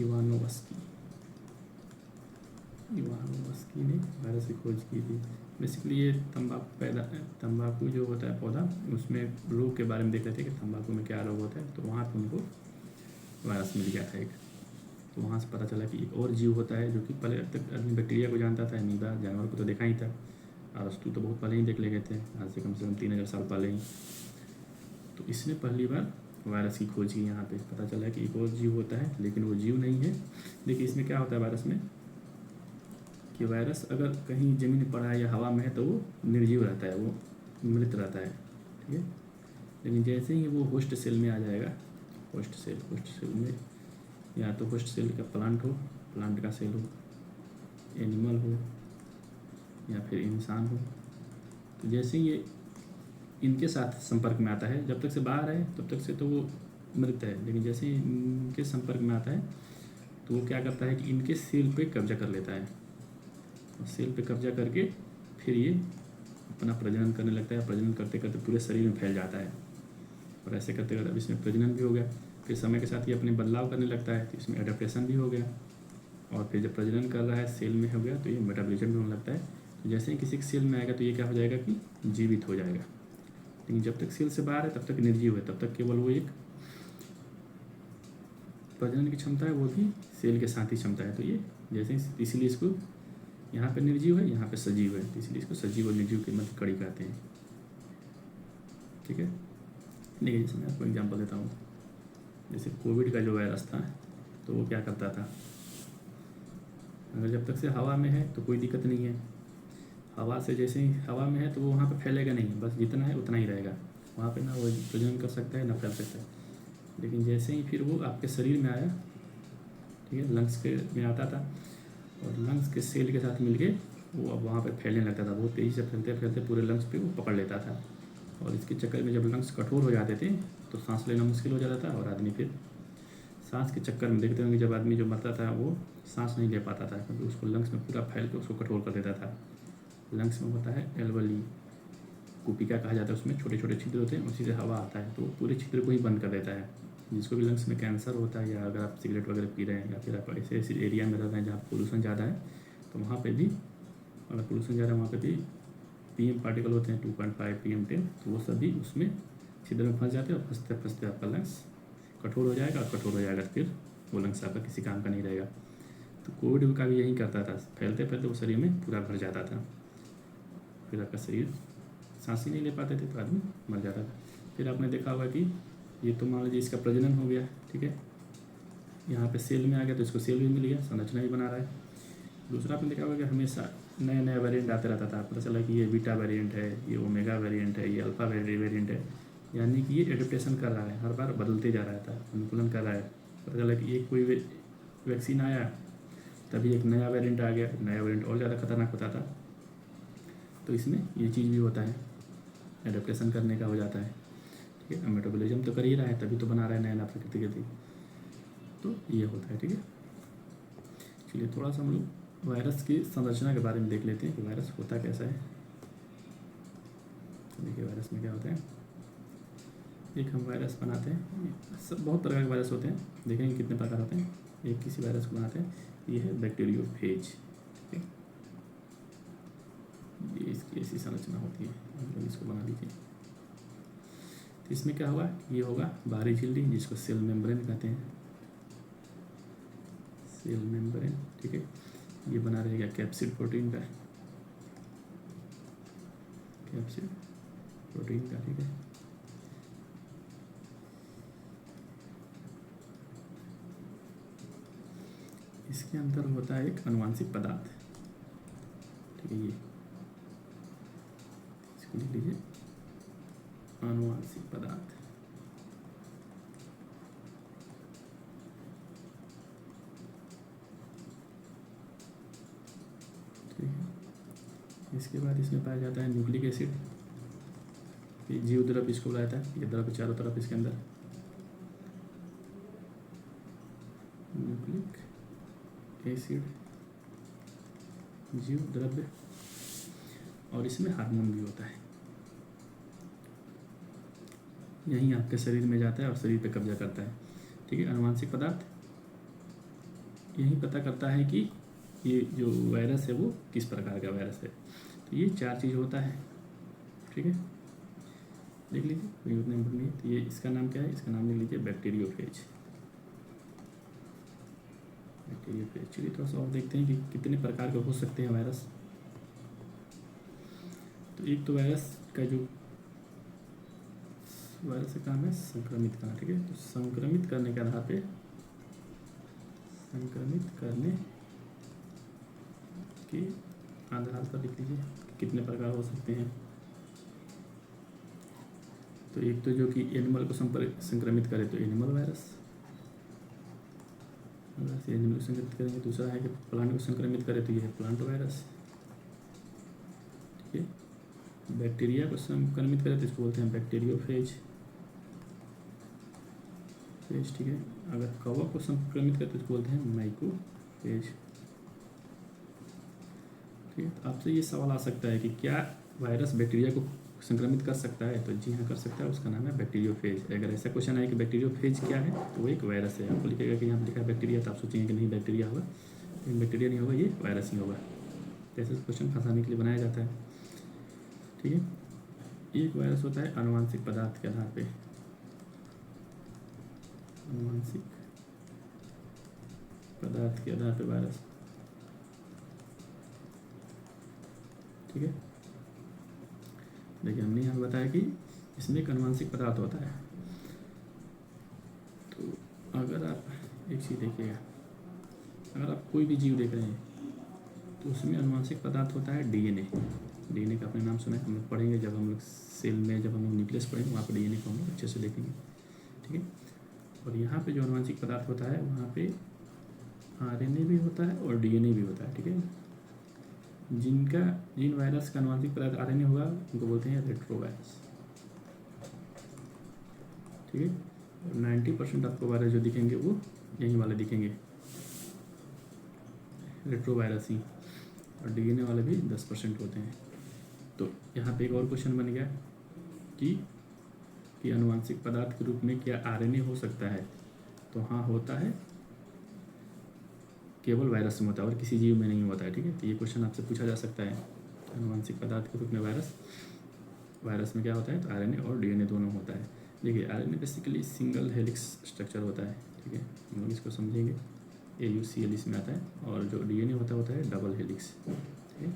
इवानोवस्की ने वायरस की खोज की थी। बेसिकली ये तंबाकू जो होता है पौधा, उसमें रोग के बारे में देख रहे थे कि तंबाकू में क्या रोग होता है, तो वहाँ पर उनको वायरस मिल गया था एक। तो वहाँ से पता चला कि एक और जीव होता है जो कि पहले तक आदमी बैक्टीरिया को जानता था, अमीबा जानवर को तो देखा ही था, अरस्तु तो बहुत पहले ही देख ले गए थे, आज से कम 3000 साल पहले ही। तो इसने पहली बार वायरस की खोज की। यहाँ पे पता चला कि एक और जीव होता है, लेकिन वो जीव नहीं है। देखिए इसमें क्या होता है वायरस में, कि वायरस अगर कहीं ज़मीन पर पड़ा है या हवा में है तो वो निर्जीव रहता है, वो मृत रहता है, ठीक है। लेकिन जैसे ही वो होस्ट सेल में आ जाएगा, होस्ट सेल में, या तो होस्ट सेल का प्लांट हो, प्लांट का सेल हो, एनिमल हो, या फिर इंसान हो, तो जैसे ही ये इनके साथ संपर्क में आता है, जब तक से बाहर है तब तक से तो वो मृत है, लेकिन जैसे ही इनके संपर्क में आता है तो वो क्या करता है कि इनके सेल पे कब्जा कर लेता है, और सेल पे कब्जा करके फिर ये अपना प्रजनन करने लगता है। प्रजनन करते करते पूरे शरीर में फैल जाता है, और ऐसे करते करते अब इसमें प्रजनन भी हो गया। फिर समय के साथ ये अपने बदलाव करने लगता है, तो इसमें एडेप्टेशन भी हो गया, और फिर जब प्रजनन कर रहा है सेल में हो गया तो ये मेटाबॉलिज्म भी होने लगता है। तो जैसे ही किसी के सेल में आएगा तो ये क्या हो जाएगा कि जीवित हो जाएगा। लेकिन जब तक सेल से बाहर है तब तक निर्जीव है, तब तक केवल वो एक प्रजनन की क्षमता है, वो भी सेल के साथ ही क्षमता है। तो ये जैसे इसीलिए इसको यहाँ पे निर्जीव है, यहाँ पे सजीव है, तो इसलिए इसको सजीव और निर्जीव के मध्य कड़ी कहते हैं, ठीक है। देखिए जैसे मैं आपको एग्जांपल देता हूँ, जैसे कोविड का जो वायरस था, तो वो क्या करता था, अगर जब तक से हवा में है तो कोई दिक्कत नहीं है, हवा से जैसे ही हवा में है तो वो वहाँ पे फैलेगा नहीं, बस जितना है उतना ही रहेगा, वहाँ पे ना वो प्रजनन कर सकता है ना फैल सकता है। लेकिन जैसे ही फिर वो आपके शरीर में आया, ठीक है, लंग्स के में आता था, और लंग्स के सेल के साथ मिलके वो अब वहाँ पे फैलने लगता था, बहुत तेज़ी से फैलते फैलते पूरे लंग्स पे वो पकड़ लेता था। और इसके चक्कर में जब लंग्स कठोर हो जाते थे तो सांस लेना मुश्किल हो जाता था, और आदमी फिर सांस के चक्कर में देखते होंगे जब आदमी जो मरता था वो सांस नहीं ले पाता था, क्योंकि उसको लंग्स में पूरा फैल के उसको कठोर कर देता था, लंग्स में होता है एल्वली, कुपिका कहा जाता है, उसमें छोटे छोटे छिद्र होते हैं, उसी से हवा आता है तो पूरे छिद्र को ही बंद कर देता है। जिसको भी लंग्स में कैंसर होता है, या अगर आप सिगरेट वगैरह पी रहे हैं, या फिर आप ऐसे ऐसे एरिया में रह रहे हैं जहाँ पोल्यूशन ज़्यादा है, तो वहाँ पे भी अगर पोल्यूशन ज़्यादा है वहाँ पे भी PM पार्टिकल होते हैं 2.5 PM10, तो वो सभी उसमें छिद्र में फंस जाते हैं और फंसते फंसते आपका लंग्स कठोर हो जाएगा, और कठोर हो जाएगा तो फिर वो लंग्स आपका किसी काम का नहीं रहेगा। तो कोविड का भी यही करता था, फैलते फैलते वो शरीर में पूरा भर जाता था, फिर आपका शरीर सांस ही नहीं ले पाते थे तो आदमी मर जाता था। फिर आपने देखा होगा कि ये तो मान लीजिए इसका प्रजनन हो गया, ठीक है, यहाँ पे सेल में आ गया तो इसको सेल भी मिल गया, संरचना भी बना रहा है। दूसरा आपने देखा होगा कि हमेशा नया नया वेरिएंट आते रहता था, पता चला कि ये बीटा वेरिएंट है, ये ओमेगा वेरिएंट है, ये अल्फा वेरिएंट है, यानी कि ये एडेप्टेशन कर रहा है, हर बार बदलते जा रहा था, अनुकूलन कर रहा है। पता चला कि एक कोई वैक्सीन आया, तभी एक नया वेरिएंट आ गया, नया वेरिएंट और ज़्यादा खतरनाक होता था। तो इसमें ये चीज़ भी होता है, एडेप्टेशन करने का हो जाता है, ठीक है। मेटाबॉलिज्म तो कर ही रहा है, तभी तो बना रहा है नया नया प्रकृति के थी, तो ये होता है, ठीक है। चलिए थोड़ा सा हम लोग वायरस की संरचना के बारे में देख लेते हैं कि वायरस होता कैसा है। देखिए वायरस में क्या होता है, एक हम वायरस बनाते हैं, सब बहुत तरह के वायरस होते हैं, देखेंगे कितने प्रकार होते हैं। एक किसी वायरस को बनाते हैं, ये है बैक्टीरियोफेज, ठीक है, ये इसकी ऐसी संरचना होती है, हम लोग इसको बना लीजिए। तो इसमें क्या होगा, ये होगा बाहरी झिल्ली जिसको सेल मेम्ब्रेन कहते हैं, सेल मेम्ब्रेन, ठीक है। ये बना रहेगा कैप्सिड प्रोटीन का, कैप्सिड प्रोटीन का, ठीक है। इसके अंदर होता है एक अनुवांशिक पदार्थ, ठीक है, ये इसको लिख लीजिए, अनुवांशिक पदार्थ। ठीक है, इसके बाद इसमें पाया जाता है न्यूक्लिक एसिड, जीव द्रव इसको बुलाया था, ये द्रव चारों तरफ इसके अंदर न्यूक्लिक एसिड, जीव द्रव्य, और इसमें हार्मोन भी होता है, यही आपके शरीर में जाता है और शरीर पे कब्जा करता है, ठीक है। अनुवांशिक पदार्थ यही पता करता है कि ये जो वायरस है वो किस प्रकार का वायरस है। तो ये चार चीज़ होता है, ठीक है, देख लीजिए, कोई उतना इम्पोर्टेंट नहीं। तो ये इसका नाम क्या है, इसका नाम लिख लीजिए बैक्टीरियोफेज, बैक्टीरियोफेज। चलिए थोड़ा सा और देखते हैं कि कितने प्रकार के हो सकते हैं वायरस। तो एक तो वायरस का जो वायरस का काम है संक्रमित करना, ठीक है। तो संक्रमित करने के आधार पे, संक्रमित करने के आधार पर लिख लीजिए कितने प्रकार हो सकते हैं। तो एक तो जो कि एनिमल को संक्रमित करे तो एनिमल वायरस, एनिमल को संक्रमित करेंगे। दूसरा है कि प्लांट को संक्रमित करे तो ये है प्लांट वायरस, ठीक है। बैक्टीरिया को संक्रमित करे तो इसको बोलते हैं बैक्टीरियोफेज, ठीक है। अगर कवक को संक्रमित करे तो इसको बोलते हैं माइकोफेज, ठीक है। तो आपसे ये सवाल आ सकता है कि क्या वायरस बैक्टीरिया को संक्रमित कर सकता है, तो जी हाँ कर सकता है, उसका नाम है बैक्टीरियोफेज। अगर ऐसा क्वेश्चन आए कि बैक्टीरियोफेज क्या है तो वो एक वायरस है, आपको लिखेगा कि यहाँ पर लिखा है बैक्टीरिया, तो आप सोचेंगे कि नहीं बैक्टीरिया होगा, लेकिन बैक्टीरिया नहीं होगा, ये वायरस ही होगा। ऐसे क्वेश्चन फंसाने के लिए बनाया जाता है, ठीक है। एक वायरस होता है अनुवांशिक पदार्थ के आधार पे, अनुवांशिक पदार्थ के आधार पे वायरस, ठीक है। देखिए हमने यहाँ बताया कि इसमें एक अनुवांशिक पदार्थ होता है। तो अगर आप एक चीज़ देखिएगा, अगर आप कोई भी जीव देख रहे हैं तो उसमें अनुवांशिक पदार्थ होता है डीएनए। डीएनए का आपने नाम सुना है, हम लोग पढ़ेंगे जब हम लोग सेल में, जब हम लोग न्यूक्लियस पढ़ेंगे वहाँ पर डीएनए को हम लोग अच्छे से देखेंगे, ठीक है। और यहाँ पे जो अनुवांशिक पदार्थ होता है वहाँ पे आरएनए भी होता है और डीएनए भी होता है, ठीक है। जिन वायरस का अनुवांशिक पदार्थ आरएनए होगा उनको बोलते हैं रेट्रोवायरस, ठीक है। और 90% आपको वायरस जो दिखेंगे वो यही वाले दिखेंगे, रेट्रोवायरस ही, और डीएनए वाले भी 10% होते हैं। तो यहाँ पे एक और क्वेश्चन बन गया कि अनुवांशिक पदार्थ के रूप में क्या आरएनए हो सकता है? तो हाँ, होता है, केवल वायरस में होता है और किसी जीव में नहीं होता है। ठीक है, तो ये क्वेश्चन आपसे पूछा जा सकता है। अनुवांशिक पदार्थ के रूप में वायरस में क्या होता है? तो आरएनए और डीएनए दोनों होता है। देखिए, RNA basically single helix structure होता है। ठीक है, हम लोग इसको समझेंगे, AUCL इसमें आता है, और जो डीएनए होता है डबल हेलिक्स। ठीक है,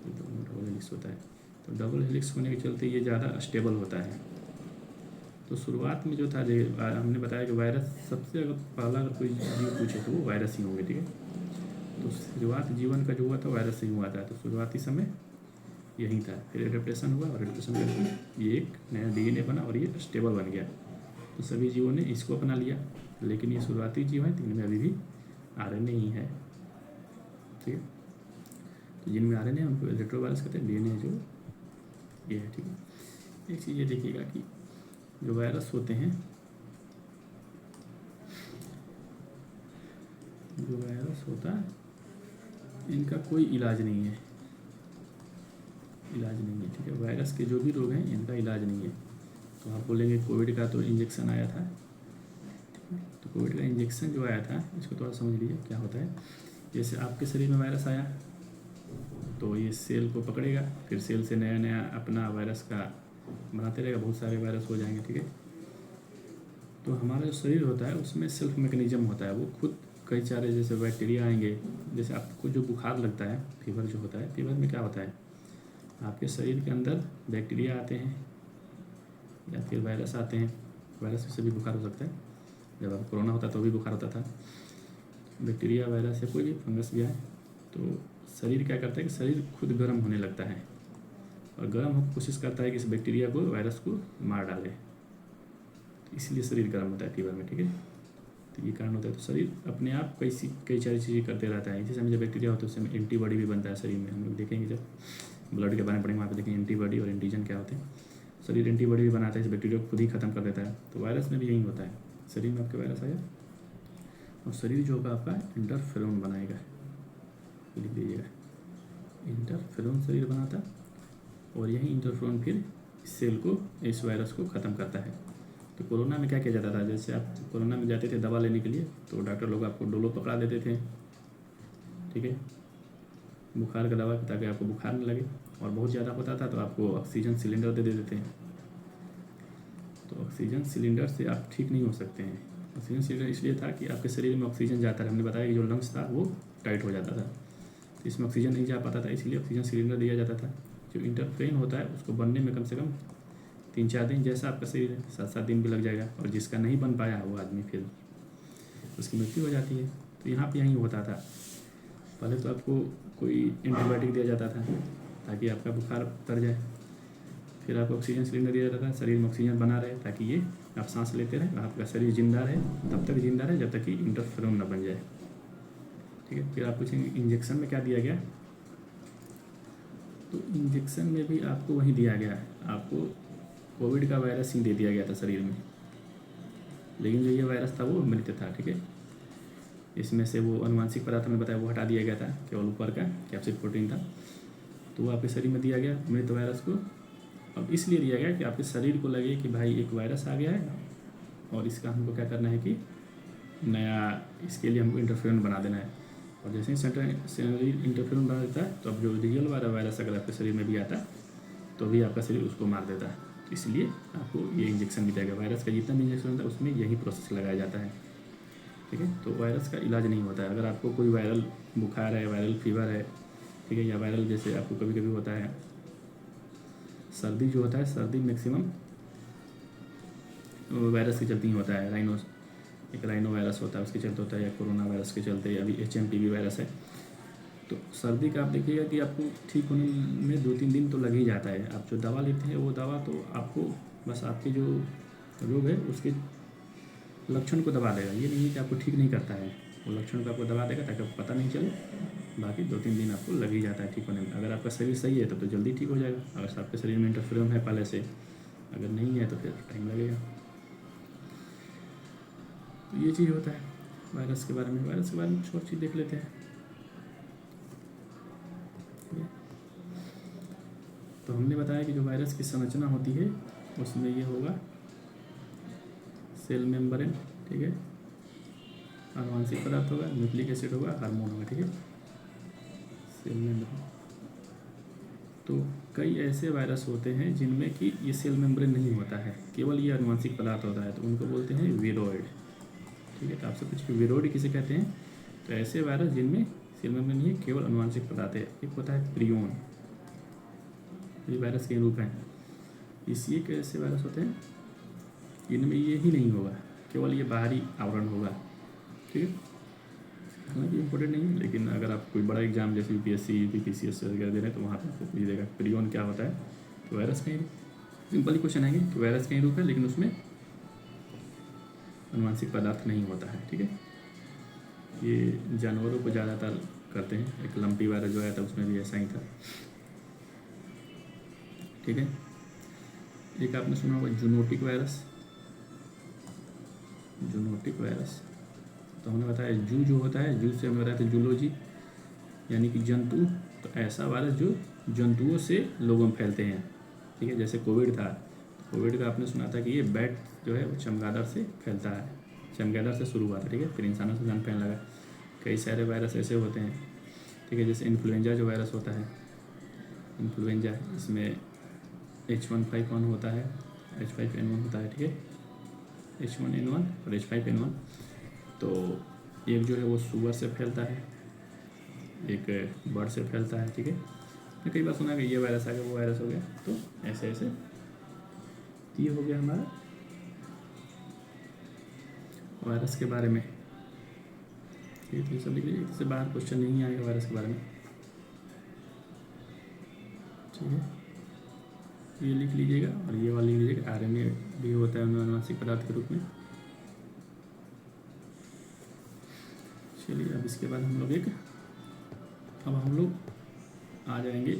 डबल हेलिक्स होता है। तो डबल हेलिक्स होने के चलते ये ज़्यादा स्टेबल होता है। तो शुरुआत में जो था, हमने बताया कि वायरस सबसे अगर पहला अगर कोई जीव पूछे तो वो वायरस ही होंगे। ठीक है, तो शुरुआत जीवन का जो हुआ था वायरस से ही हुआ था। तो शुरुआती समय यही था, फिर एडेप्टेशन हुआ और एडेप्टेशन करके ये एक नया डीएनए बना और ये स्टेबल बन गया। तो सभी जीवों ने इसको अपना लिया, लेकिन ये शुरुआती जीव हैं तो इनमें अभी भी आरएनए ही है। ठीक है, तो जिनमें आरएनए है उनको रेट्रोवायरस कहते हैं, डीएनए जो ये है। ठीक है, एक चीज़ ये देखिएगा कि जो वायरस होते हैं, जो वायरस होता है इनका कोई इलाज नहीं है, ठीक है। वायरस के जो भी रोग हैं इनका इलाज नहीं है। तो आप बोलेंगे कोविड का तो इंजेक्शन आया था, तो कोविड का इंजेक्शन जो आया था इसको थोड़ा समझ लीजिए क्या होता है। जैसे आपके शरीर में वायरस आया तो ये सेल को पकड़ेगा, फिर सेल से नया नया अपना वायरस का बनाते रहेगा, बहुत सारे वायरस हो जाएंगे। ठीक है, तो हमारा जो शरीर होता है उसमें सेल्फ मैकेनिज्म होता है, वो खुद कई सारे जैसे बैक्टीरिया आएंगे। जैसे आपको जो बुखार लगता है, फीवर जो होता है, फीवर में क्या होता है, आपके शरीर के अंदर बैक्टीरिया आते हैं या फिर वायरस आते हैं। वायरस से भी बुखार हो सकता है, जब आप कोरोना होता तो भी बुखार होता था। बैक्टीरिया, वायरस या कोई भी फंगस भी आए तो शरीर क्या करता है कि शरीर खुद गर्म होने लगता है और गर्म होकर कोशिश करता है कि इस बैक्टीरिया को, वायरस को मार डाले। तो इसलिए शरीर गर्म होता है फीवर में। ठीक है, तो ये कारण होता है। तो शरीर अपने आप कई सारी चीज़ें करते रहता है। जैसे जब बैक्टीरिया होता है उसमें एंटीबॉडी भी बनता है शरीर में। हम लोग देखेंगे जब ब्लड के बारे में पढ़ेंगे वहाँ पे देखेंगे एंटीबॉडी और एंटीजन क्या होते हैं। शरीर एंटीबॉडी भी बनाता है, इस बैक्टीरिया को खुद ही खत्म कर देता है। तो वायरस में भी यही होता है, शरीर में आपके वायरस आया और शरीर जो होगा आपका इंटरफेरोन बनाएगा, लिख दीजिएगा, इंटरफेरोन शरीर बनाता और यही इंटरफेरोन फिर इस सेल को, इस वायरस को ख़त्म करता है। तो कोरोना में क्या किया जाता था, जैसे आप कोरोना में जाते थे दवा लेने के लिए तो डॉक्टर लोग आपको डोलो पकड़ा देते थे। ठीक है, बुखार का दवा ताकि आपको बुखार न लगे, और बहुत ज़्यादा होता था तो आपको ऑक्सीजन सिलेंडर दे देते हैं। तो ऑक्सीजन सिलेंडर से आप ठीक नहीं हो सकते हैं। ऑक्सीजन सिलेंडर इसलिए था कि आपके शरीर में ऑक्सीजन जाता है। हमने बताया कि जो लंग्स था वो टाइट हो जाता था, तो इसमें ऑक्सीजन नहीं जा पाता था, इसलिए ऑक्सीजन सिलेंडर दिया जाता था। जो इंटरफ्रेन होता है उसको बनने में कम से कम 3-4 दिन, जैसा आपका शरीर है 7-7 दिन भी लग जाएगा, और जिसका नहीं बन पाया वो आदमी फिर उसकी मृत्यु हो जाती है। तो यहाँ पे यही होता था। पहले तो आपको कोई एंटीबायोटिक दिया जाता था ताकि आपका बुखार उतर जाए, फिर आपको ऑक्सीजन सिलेंडर दिया जाता था, शरीर में ऑक्सीजन बना रहे ताकि ये आप सांस लेते रहें, आपका शरीर जिंदा रहे, तब तक जिंदा रहे जब तक कि इंटरफेरोन न बन जाए। ठीक है, फिर आप पूछेंगे इंजेक्शन में क्या दिया गया, तो इंजेक्शन में भी आपको वही दिया गया है। आपको कोविड का वायरस ही दे दिया गया था शरीर में, लेकिन जो ये वायरस था वो मृत था। ठीक है, इसमें से वो अनुवांशिक पदार्थ में बताया वो हटा दिया गया था, केवल ऊपर का कैप्सिड प्रोटीन था, तो वो आपके शरीर में दिया गया मृत वायरस को। अब इसलिए दिया गया कि आपके शरीर को लगे कि भाई एक वायरस आ गया है और इसका हमको क्या करना है कि नया, इसके लिए हमको इंटरफेरोन बना देना है। और जैसे ही शरीर इंटरफेरोन बना देता है तो अब जो रियल वाला वायरस अगर आपके शरीर में भी आता है तो भी आपका शरीर उसको मार देता है। तो इसलिए आपको ये इंजेक्शन दिया गया। वायरस का जितना भी इंजेक्शन होता है उसमें यही प्रोसेस लगाया जाता है। ठीक है, तो वायरस का इलाज नहीं होता है। अगर आपको कोई वायरल बुखार है, वायरल फीवर है, ठीक है, या वायरल जैसे आपको कभी कभी होता है सर्दी जो होता है, सर्दी मैक्सिमम वायरस के चलते ही होता है। एक राइनो वायरस होता है उसके चलते होता है, या कोरोना वायरस के चलते, अभी HMPV वायरस है। तो सर्दी का आप देखिएगा कि आपको ठीक होने में 2-3 दिन तो लग ही जाता है। आप जो दवा लेते हैं वो दवा तो आपको बस आपके जो रोग है उसके लक्षण को दबा देगा, ये नहीं है कि आपको ठीक नहीं करता है। वो लक्षण को आपको दबा देगा ताकि आपको पता नहीं चले, बाकी 2-3 दिन आपको लग ही जाता है ठीक होने में। अगर आपका शरीर सही है तब तो जल्दी ठीक हो जाएगा। अगर आपके शरीर में इंटरफेरोन है पहले से, अगर नहीं है तो फिर टाइम लगेगा। तो ये चीज़ होता है वायरस के बारे में। वायरस के बारे में कुछ और चीज़ देख लेते हैं। तो हमने बताया कि जो वायरस की संरचना होती है उसमें ये होगा सेल मेम्ब्रेन, ठीक है, आनुवंशिक पदार्थ होगा, न्यूक्लिक एसिड होगा, हार्मोन होगा, ठीक है, सेल मेम्ब्रेन। तो कई ऐसे वायरस होते हैं जिनमें कि ये सेल मेम्ब्रेन नहीं होता है, केवल ये आनुवंशिक पदार्थ होता है, तो उनको बोलते हैं विरोइड, ठीक है। तो आपसे कुछ विरोइड किसे कहते हैं, तो ऐसे वायरस जिनमें सेल मेम्ब्रेन नहीं है, केवल आनुवंशिक पदार्थ है। एक होता है प्रियोन, ये वायरस के रूप हैं। इसी एक ऐसे वायरस होते हैं इनमें ये ही नहीं होगा, केवल ये बाहरी आवरण होगा, ठीक है। हालांकि इम्पोर्टेंट नहीं है, लेकिन अगर आप कोई बड़ा एग्जाम जैसे यूपीएससी यूपीपीसीएस वगैरह दे रहे हैं तो वहाँ पर आपको पूछ देगा प्रियोन क्या होता है, तो वायरस का ही सिंपल ही क्वेश्चन आएंगे कि वायरस का ही रूप है लेकिन उसमें आनुवंशिक पदार्थ नहीं होता है, ठीक है। ये जानवरों को ज़्यादातर करते हैं, एक लंपी वायरस जो आया था उसमें भी ऐसा ही था, ठीक है। एक आपने सुना होगा जूनोटिक वायरस, जूनोटिक वायरस, तो हमने बताया जू जो होता है, जू से हमने बताया था जूलॉजी यानी कि जंतु, तो ऐसा वायरस जो जंतुओं से लोगों में फैलते हैं, ठीक है। जैसे कोविड था, कोविड का आपने सुना था कि ये बैट जो है वो चमगादड़ से फैलता है, चमगादड़ से शुरू हुआ था, ठीक है, फिर इंसानों से जान फैलने लगा। कई सारे वायरस ऐसे होते हैं, ठीक है, जैसे इन्फ्लुएंजा जो वायरस होता है, इन्फ्लुएंजा, इसमें H1N1 होता है, H5N1 होता है, ठीक है, H1N1 और H5N1। तो एक जो है वो सुअर से फैलता है, एक बर्ड से फैलता है, ठीक है। मैंने कई बार सुना कि ये वायरस आ गया, वो वायरस हो गया, तो ऐसे ऐसे ये हो गया हमारा वायरस के बारे में, ठीक है। तो ये सब लिख लीजिए, इससे बाहर क्वेश्चन नहीं आएगा वायरस के बारे में, ठीक है, ये लिख लीजिएगा और ये वाला लिख लीजिएगा। आरएनए भी होता है आनुवंशिक पदार्थ के रूप में। चलिए अब इसके बाद हम लोग आ जाएंगे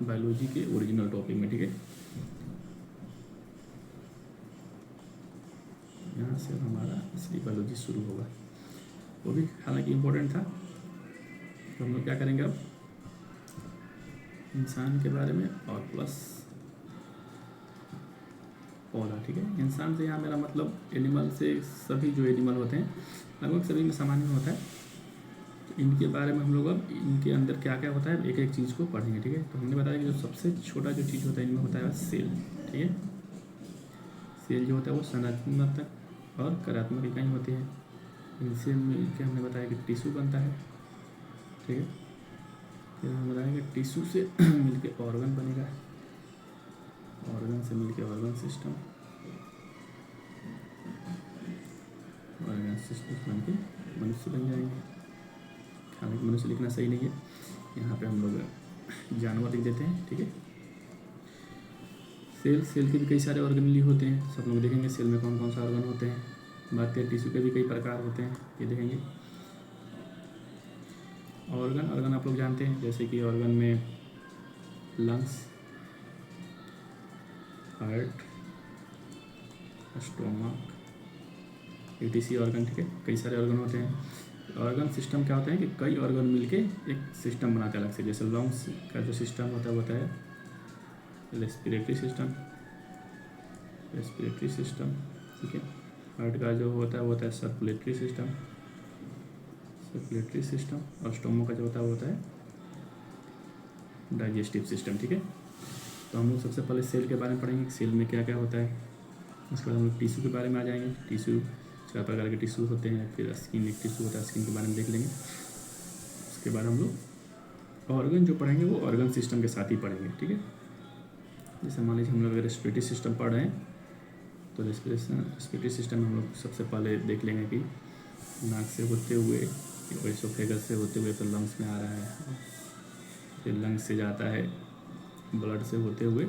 बायोलॉजी के ओरिजिनल टॉपिक में, ठीक है। यहाँ से हमारा असली बायोलॉजी शुरू होगा, वो भी हालांकि इम्पोर्टेंट था। तो हम लोग क्या करेंगे अब इंसान के बारे में और प्लस पौधा, ठीक है। इंसान से यहाँ मेरा मतलब एनिमल से सभी जो एनिमल होते हैं लगभग सभी में सामान्य होता है, तो इनके बारे में हम लोग अब इनके अंदर क्या क्या होता है एक एक चीज़ को पढ़ेंगे, ठीक है। तो हमने बताया कि जो सबसे छोटा जो चीज़ होता है इनमें होता है सेल, ठीक है। सेल जो होता है वो संरचनात्मक और कार्यात्मक इकाई होती है, इनसे मिलकर हमने बताया कि टिश्यू बनता है, ठीक है। फिर हमने बताया कि टिश्यू से मिलकर ऑर्गन बनेगा, ऑर्गन से मिलकर ऑर्गन सिस्टम, ऑर्गन सिस्टम बन के मनुष्य बन जाएंगे। हालांकि मनुष्य लिखना सही नहीं है, यहाँ पे हम लोग जानवर लिख देते हैं, ठीक है। सेल के भी कई सारे ऑर्गेनली होते हैं, सब लोग देखेंगे सेल में कौन कौन सा ऑर्गन होते हैं। बात करें टिश्यू के भी कई प्रकार होते हैं, ये देखेंगे। ऑर्गन आप लोग जानते हैं, जैसे कि ऑर्गन में lungs, heart, stomach, ETC organ, ठीक है। कई सारे ऑर्गन होते हैं। ऑर्गन सिस्टम क्या होता है कि कई ऑर्गन मिलके एक सिस्टम बनाते हैं अलग से। जैसे लंग्स का जो सिस्टम होता है रेस्पिरेटरी सिस्टम, ठीक है। हार्ट का जो होता है वो होता है सर्कुलेटरी सिस्टम, और स्टोमक का जो होता है डाइजेस्टिव सिस्टम, ठीक है। तो हम लोग सबसे पहले सेल के बारे में पढ़ेंगे, सेल में क्या क्या होता है। उसके बाद हम लोग टिश्यू के बारे में आ जाएंगे। टिश्यू 4 प्रकार के टिश्यू होते हैं, फिर स्किन एक टिश्यू होता है, स्किन के बारे में देख लेंगे। उसके बाद हम लोग ऑर्गन जो पढ़ेंगे वो ऑर्गन सिस्टम के साथ ही पढ़ेंगे, ठीक है। जैसे मान लीजिए हम लोग रेस्पिरेटरी सिस्टम पढ़ रहे हैं, तो रेस्पिरेटरी सिस्टम में हम लोग सबसे पहले देख लेंगे कि नाक से होते हुए, एसोफेगस से होते हुए तो लंग्स में आ रहा है, फिर लंग्स से जाता है ब्लड से होते हुए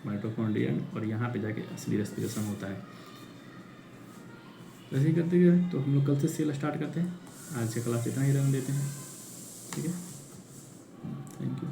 माइटोकॉन्ड्रिया, और यहाँ पे जाके असली रेस्पिरेशन होता है। वैसे ही करते हुए तो हम लोग कल से सेल स्टार्ट करते हैं। आज की क्लास इतना ही रहने देते हैं, ठीक है। Thank you.